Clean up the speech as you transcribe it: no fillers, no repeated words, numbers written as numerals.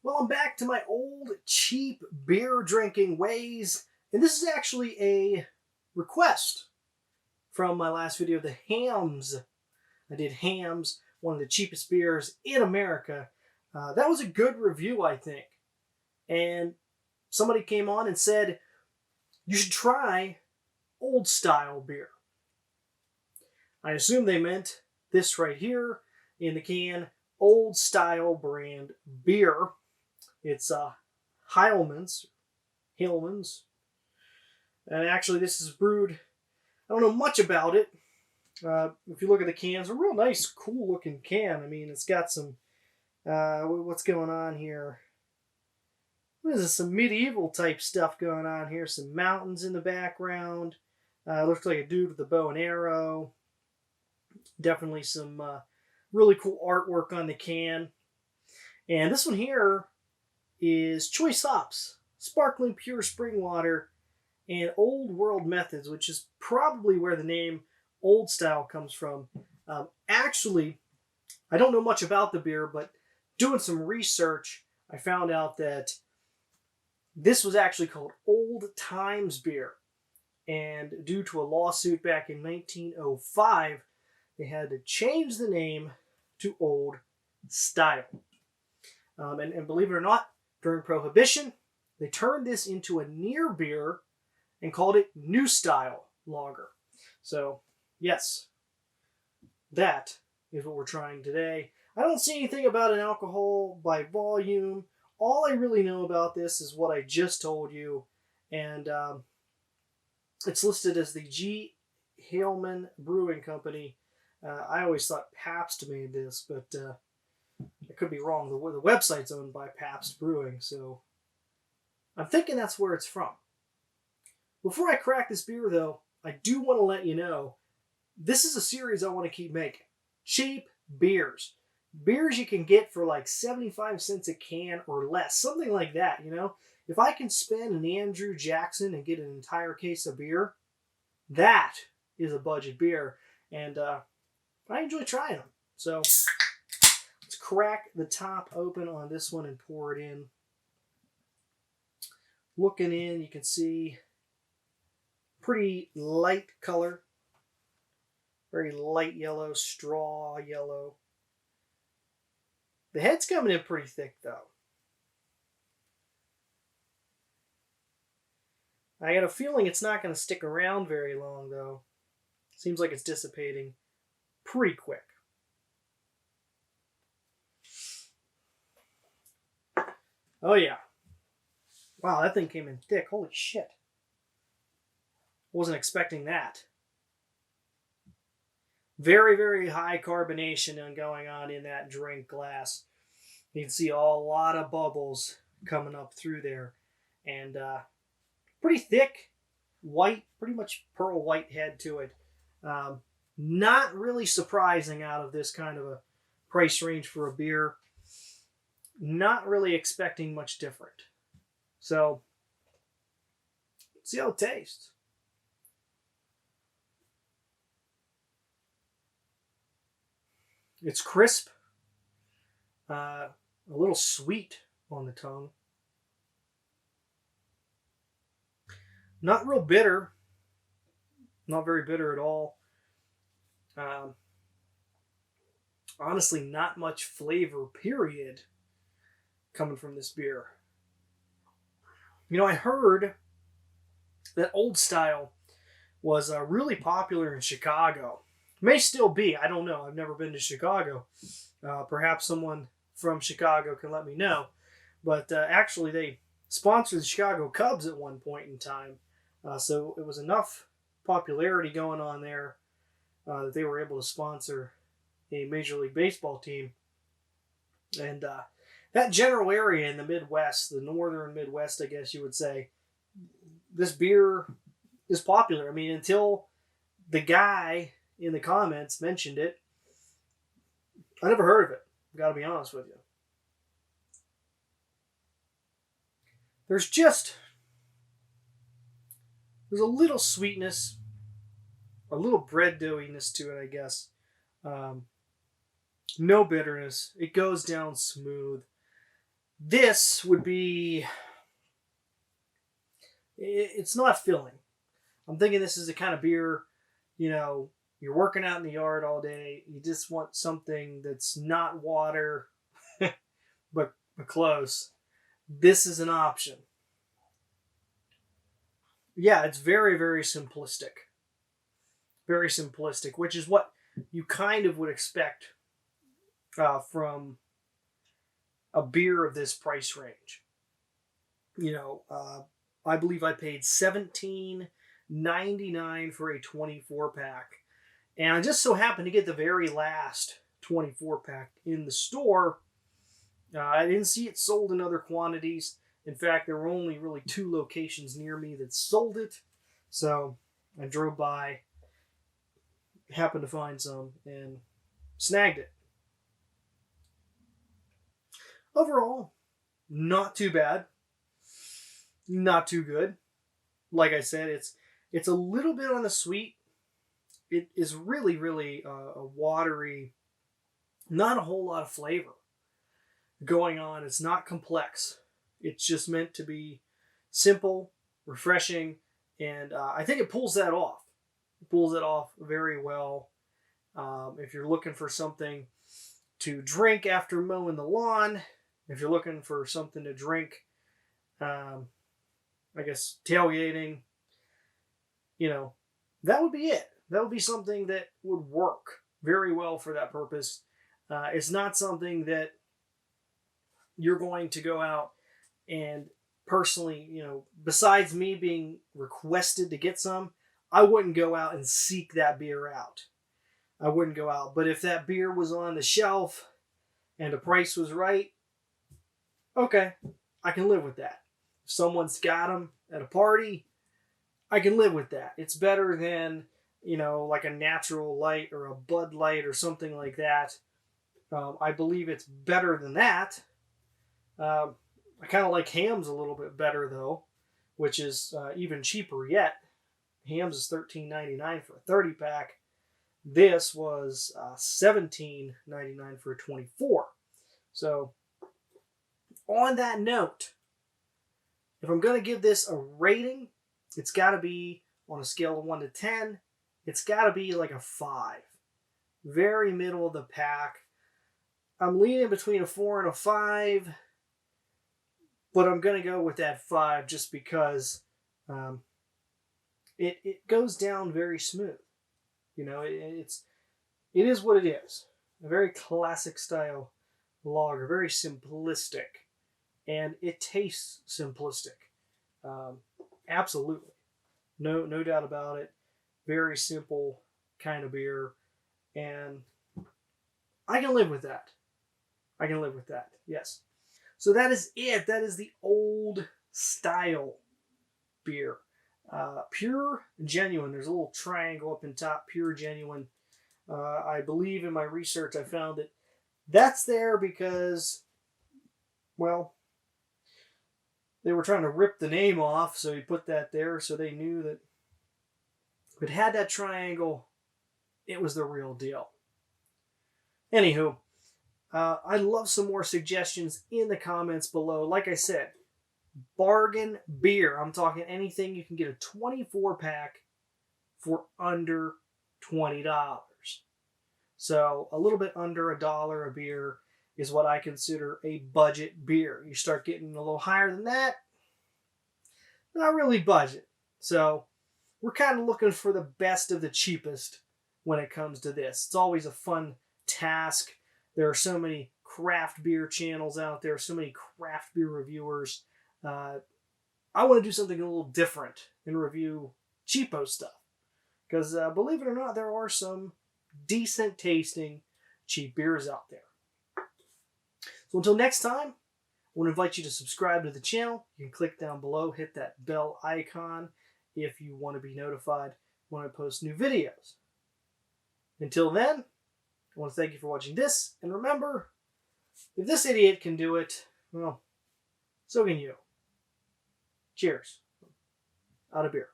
Well, I'm back to my old cheap beer drinking ways, and this is actually a request from my last video, the hams. I did hams, one of the cheapest beers in America. That was a good review, I think. And somebody came on and said, you should try old style beer. I assume they meant this right here in the can, old style brand beer. It's Hillman's. And actually, this is brewed, I don't know much about it. If you look at the can, it's a real nice, cool looking can. I mean, it's got some, what's going on here? What is this? Some medieval type stuff going on here. Some mountains in the background. Looks like a dude with a bow and arrow. Definitely some really cool artwork on the can. And this one here is choice hops, sparkling pure spring water, and old world methods, which is probably where the name old style comes from. Actually, I don't know much about the beer, but doing some research, I found out that this was actually called Old Times beer. And due to a lawsuit back in 1905, they had to change the name to Old Style. And believe it or not, during Prohibition, they turned this into a near beer and called it New Style Lager. So, yes, that is what we're trying today. I don't see anything about an alcohol by volume. All I really know about this is what I just told you. And it's listed as the G. Hillman Brewing Company. I always thought Pabst made this, but I could be wrong. The website's owned by Pabst Brewing, so I'm thinking that's where it's from. Before I crack this beer, though, I do want to let you know, this is a series I want to keep making. Cheap beers. Beers you can get for like 75 cents a can or less. Something like that, you know? If I can spend an Andrew Jackson and get an entire case of beer, that is a budget beer. And I enjoy trying them. So let's crack the top open on this one and pour it in. Looking in, you can see pretty light color. Very light yellow, straw yellow. The head's coming in pretty thick, though. I got a feeling it's not going to stick around very long, though. Seems like it's dissipating pretty quick. Oh, yeah. Wow, that thing came in thick. Holy shit. Wasn't expecting that. Very, very high carbonation going on in that drink glass. You can see a lot of bubbles coming up through there. And pretty thick, white, pretty much pearl white head to it. Not really surprising out of this kind of a price range for a beer. Not really expecting much different. So, let's see how it tastes. It's crisp, a little sweet on the tongue. Not real bitter. Not very bitter at all. Honestly, not much flavor, period, coming from this beer. You know, I heard that Old Style was really popular in Chicago. May still be. I don't know. I've never been to Chicago. Perhaps someone from Chicago can let me know. But actually, they sponsored the Chicago Cubs at one point in time. So it was enough popularity going on there that they were able to sponsor a Major League Baseball team. And that general area in the Midwest, the northern Midwest, I guess you would say, this beer is popular. I mean, until the guy in the comments mentioned it, I never heard of it. I've got to be honest with you. There's a little sweetness, a little bread doughiness to it, I guess. No bitterness. It goes down smooth. This would be, it's not filling. I'm thinking this is the kind of beer, you're working out in the yard all day. You just want something that's not water, but close. This is an option. Yeah, it's very, very simplistic. Very simplistic, which is what you kind of would expect from a beer of this price range. I believe I paid $17.99 for a 24 pack, and I just so happened to get the very last 24 pack in the store. I didn't see it sold in other quantities. In fact, there were only really 2 locations near me that sold it, so I drove by, happened to find some, and snagged it. Overall, not too bad. Not too good. Like I said, it's a little bit on the sweet. It is really, really a watery, not a whole lot of flavor going on. It's not complex. It's just meant to be simple, refreshing, and I think it pulls that off. It pulls it off very well. If you're looking for something to drink after mowing the lawn, if you're looking for something to drink, I guess tailgating, that would be it. That would be something that would work very well for that purpose. It's not something that you're going to go out and personally, besides me being requested to get some, I wouldn't go out and seek that beer out. I wouldn't go out. But if that beer was on the shelf and the price was right, okay, I can live with that. If someone's got them at a party, I can live with that. It's better than, like a Natural Light or a Bud Light or something like that. I believe it's better than that. I kind of like Hamm's a little bit better, though, which is even cheaper yet. Hamm's is $13.99 for a 30 pack. This was $17.99 for a 24. So, on that note, if I'm going to give this a rating, it's got to be on a scale of 1 to 10. It's got to be like a 5. Very middle of the pack. I'm leaning between a 4 and a 5, but I'm going to go with that 5 just because it goes down very smooth. It is what it is. A very classic style lager, very simplistic, and it tastes simplistic. Absolutely, no doubt about it. Very simple kind of beer, and I can live with that. I can live with that. Yes. So that is it. That is the old style beer. Pure Genuine. There's a little triangle up in top. Pure Genuine. I believe in my research I found that that's there because, well, they were trying to rip the name off, so he put that there so they knew that if it had that triangle, it was the real deal. Anywho, I'd love some more suggestions in the comments below. Like I said, bargain beer. I'm talking anything you can get a 24 pack for under $20. So a little bit under $1 a beer is what I consider a budget beer. You start getting a little higher than that, not really budget. So we're kind of looking for the best of the cheapest when it comes to this. It's always a fun task. There are so many craft beer channels out there, so many craft beer reviewers. I want to do something a little different and review cheapo stuff. Because believe it or not, there are some decent tasting cheap beers out there. So until next time, I want to invite you to subscribe to the channel. You can click down below, hit that bell icon if you want to be notified when I post new videos. Until then, I want to thank you for watching this, and remember, if this idiot can do it, well, so can you. Cheers. Out of beer.